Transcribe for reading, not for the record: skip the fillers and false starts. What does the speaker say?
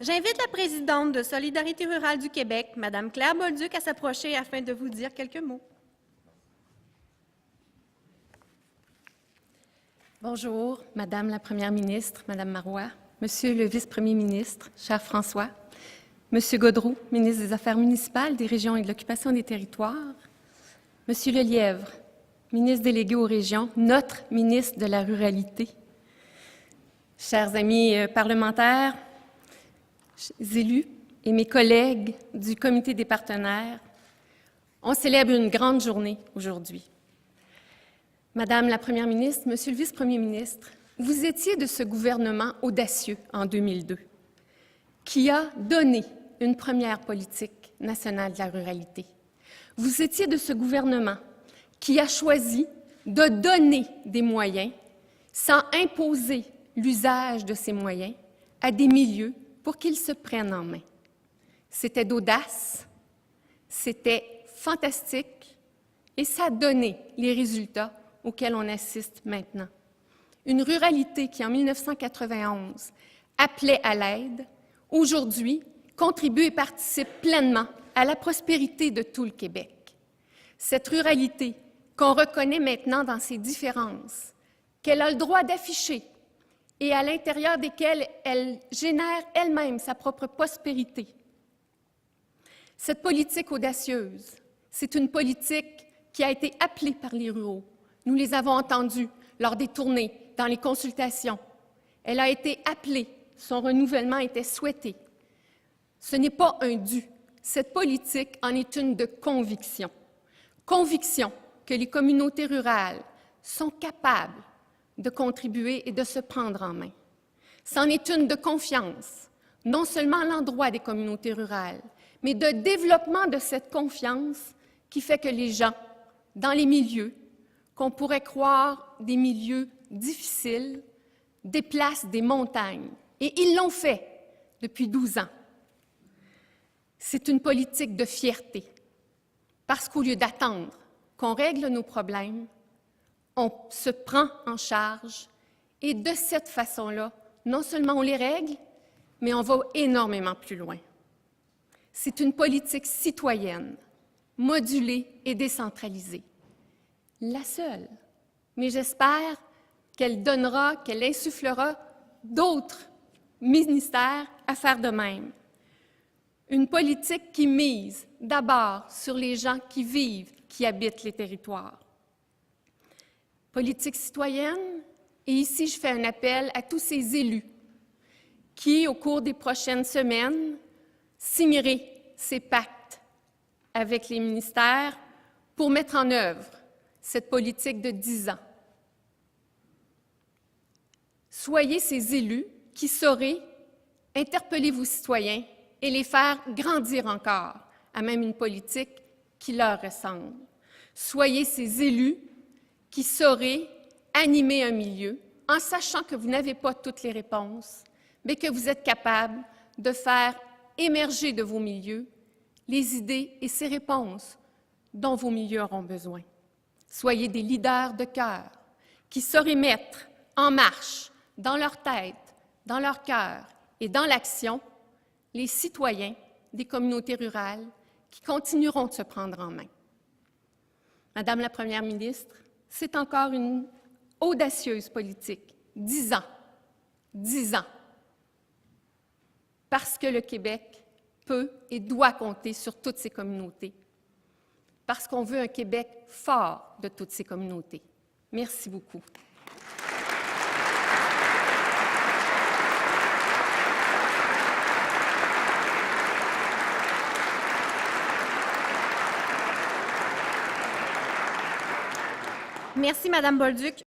J'invite la présidente de Solidarité rurale du Québec, Mme Claire Bolduc, à s'approcher afin de vous dire quelques mots. Bonjour, Madame la Première ministre, Madame Marois, Monsieur le Vice-premier ministre, cher François, Monsieur Gaudreault, ministre des Affaires municipales, des Régions et de l'Occupation des Territoires, Monsieur Lelièvre, ministre délégué aux régions, notre ministre de la Ruralité, chers amis parlementaires, élus et mes collègues du Comité des partenaires, on célèbre une grande journée aujourd'hui. Madame la Première ministre, Monsieur le Vice-premier ministre, vous étiez de ce gouvernement audacieux en 2002, qui a donné une première politique nationale de la ruralité. Vous étiez de ce gouvernement qui a choisi de donner des moyens sans imposer l'usage de ces moyens à des milieux pour qu'ils se prennent en main. C'était d'audace, c'était fantastique et ça a donné les résultats auxquels on assiste maintenant. Une ruralité qui, en 1991, appelait à l'aide, aujourd'hui, contribue et participe pleinement à la prospérité de tout le Québec. Cette ruralité qu'on reconnaît maintenant dans ses différences, qu'elle a le droit d'afficher et à l'intérieur desquelles elle génère elle-même sa propre prospérité. Cette politique audacieuse, c'est une politique qui a été appelée par les ruraux. Nous les avons entendus lors des tournées, dans les consultations. Elle a été appelée, son renouvellement était souhaité. Ce n'est pas un dû. Cette politique en est une de conviction. Conviction que les communautés rurales sont capables de contribuer et de se prendre en main. C'en est une de confiance, non seulement à l'endroit des communautés rurales, mais de développement de cette confiance qui fait que les gens, dans les milieux, qu'on pourrait croire des milieux difficiles, déplacent des montagnes. Et ils l'ont fait depuis 12 ans. C'est une politique de fierté, parce qu'au lieu d'attendre qu'on règle nos problèmes, on se prend en charge et de cette façon-là, non seulement on les règle, mais on va énormément plus loin. C'est une politique citoyenne, modulée et décentralisée. La seule, mais j'espère qu'elle donnera, qu'elle insufflera d'autres ministères à faire de même. Une politique qui mise d'abord sur les gens qui vivent, qui habitent les territoires. Politique citoyenne, et ici je fais un appel à tous ces élus qui, au cours des prochaines semaines, signeraient ces pactes avec les ministères pour mettre en œuvre cette politique de 10 ans. Soyez ces élus qui sauraient interpeller vos citoyens et les faire grandir encore à même une politique qui leur ressemble. Soyez ces élus qui sauraient animer un milieu en sachant que vous n'avez pas toutes les réponses, mais que vous êtes capable de faire émerger de vos milieux les idées et ces réponses dont vos milieux auront besoin. Soyez des leaders de cœur qui sauraient mettre en marche, dans leur tête, dans leur cœur et dans l'action, les citoyens des communautés rurales qui continueront de se prendre en main. Madame la Première ministre, c'est encore une audacieuse politique. 10 ans. 10 ans. Parce que le Québec peut et doit compter sur toutes ces communautés. Parce qu'on veut un Québec fort de toutes ces communautés. Merci beaucoup. Merci, Mme Bolduc.